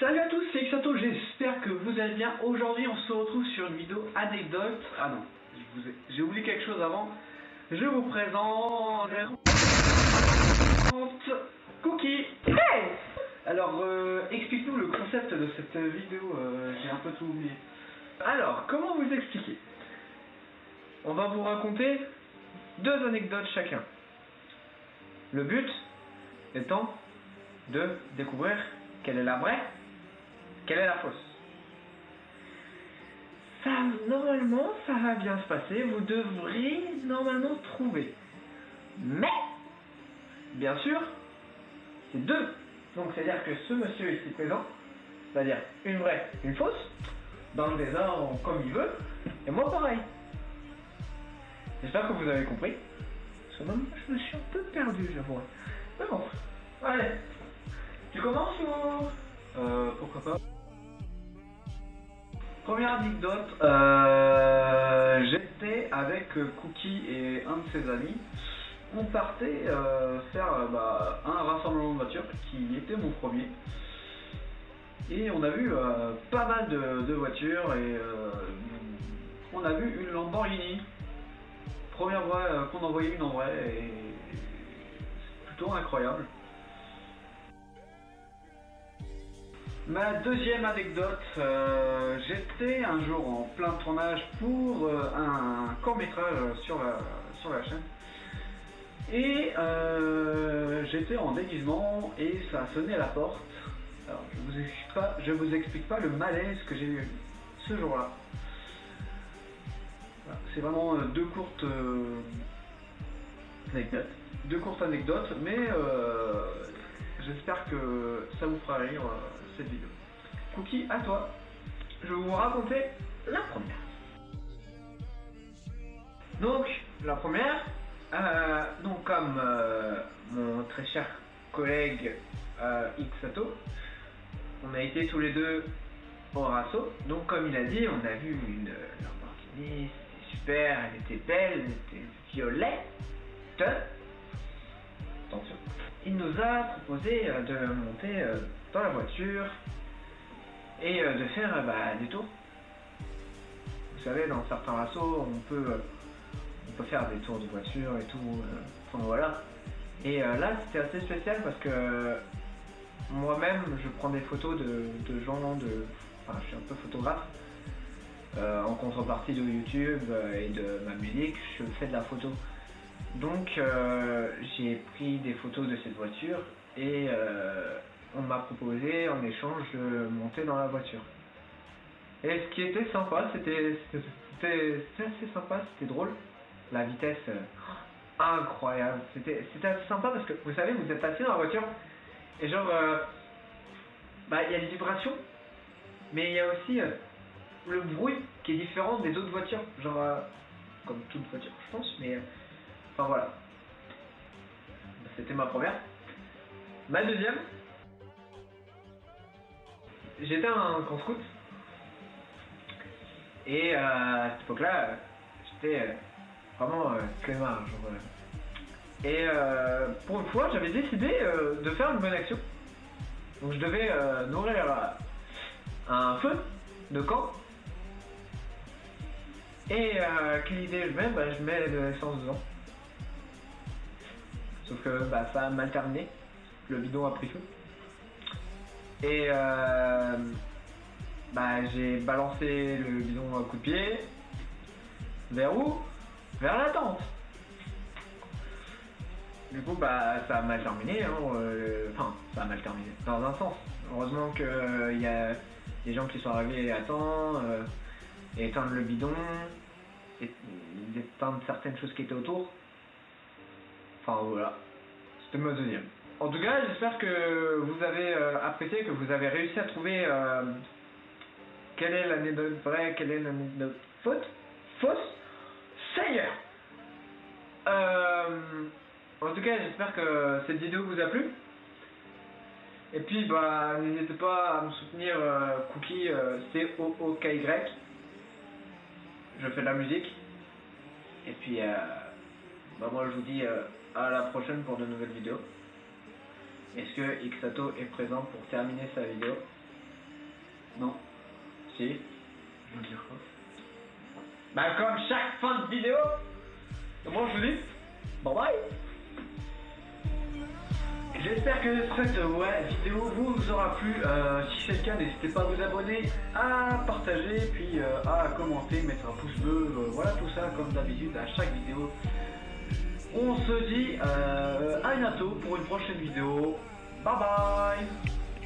Salut à tous, c'est Xato, j'espère que vous allez bien. Aujourd'hui on se retrouve sur une vidéo anecdote. Ah non, j'ai oublié quelque chose avant. Je vous présente Cookie. Hey, alors explique-nous le concept de cette vidéo, j'ai un peu tout oublié. Alors, comment vous expliquer? On va vous raconter deux anecdotes chacun. Le but étant de découvrir quelle est la vraie, quelle est la fausse. Ça, normalement, ça va bien se passer, vous devrez normalement trouver. Mais, bien sûr, c'est deux. Donc, c'est-à-dire que ce monsieur ici présent, c'est-à-dire une vraie, une fausse, dans le désordre comme il veut, et moi pareil. J'espère que vous avez compris. Parce que même je me suis un peu perdu, je vois. Mais bon, allez. Tu commences ou... pourquoi pas. Première anecdote, j'étais avec Cookie et un de ses amis. On partait faire un rassemblement de voitures qui était mon premier. Et on a vu pas mal de voitures et on a vu une Lamborghini. Première fois qu'on en voyait une en vrai et c'est plutôt incroyable. Ma deuxième anecdote, j'étais un jour en plein tournage pour un court-métrage sur la chaîne et j'étais en déguisement et ça a sonné à la porte. Alors je vous explique pas le malaise que j'ai eu ce jour-là. Voilà, c'est vraiment deux courtes anecdotes, mais j'espère que ça vous fera rire cette vidéo. Cookie, à toi. Je vais vous raconter la première. Donc, la première, donc comme mon très cher collègue Xato, on a été tous les deux au Rasso. Donc, comme il a dit, on a vu une Lamborghini, c'était super, elle était belle, elle était violette. Attention. Il nous a proposé de monter dans la voiture et de faire des tours. Vous savez, dans certains rassos, on peut faire des tours de voiture et tout. Enfin voilà. Et là, c'était assez spécial parce que moi-même, je prends des photos de gens, enfin, je suis un peu photographe. En contrepartie de YouTube et de ma musique, je fais de la photo. Donc j'ai pris des photos de cette voiture et on m'a proposé en échange de monter dans la voiture. Et ce qui était sympa, c'était assez sympa, c'était drôle. La vitesse incroyable, c'était assez sympa parce que vous savez, vous êtes assis dans la voiture et genre il y a des vibrations, mais il y a aussi le bruit qui est différent des autres voitures, genre comme toute voiture je pense, mais enfin voilà. C'était ma première. Ma deuxième, j'étais un camp scout et à cette époque-là, j'étais vraiment clébard. Et pour une fois, j'avais décidé de faire une bonne action. Donc je devais nourrir un feu de camp. Et quelle idée je mets? Je mets de l'essence dedans. Sauf que ça a mal terminé, le bidon a pris feu. Et j'ai balancé le bidon à coup de pied. Vers où? Vers la tente. Du coup ça a mal terminé, enfin ça a mal terminé, dans un sens. Heureusement qu'il y a des gens qui sont arrivés à temps, éteindre le bidon, d'éteindre certaines choses qui étaient autour. Enfin voilà, c'était ma deuxième. En tout cas, j'espère que vous avez apprécié, que vous avez réussi à trouver quelle est l'anecdote vraie, quelle est l'anecdote fausse. Ça y est. En tout cas, j'espère que cette vidéo vous a plu. Et puis, n'hésitez pas à me soutenir, Cookie, COOKY. Je fais de la musique. Et puis, moi je vous dis à la prochaine pour de nouvelles vidéos. Est-ce que Xato est présent pour terminer sa vidéo? Non. Si. Je veux dire quoi? Bah comme chaque fin de vidéo. Moi je vous dis. Bye bye. J'espère que cette vidéo vous aura plu. Si c'est le cas, n'hésitez pas à vous abonner, à partager, puis à commenter, mettre un pouce bleu, voilà tout ça comme d'habitude à chaque vidéo. On se dit à bientôt pour une prochaine vidéo. Bye bye.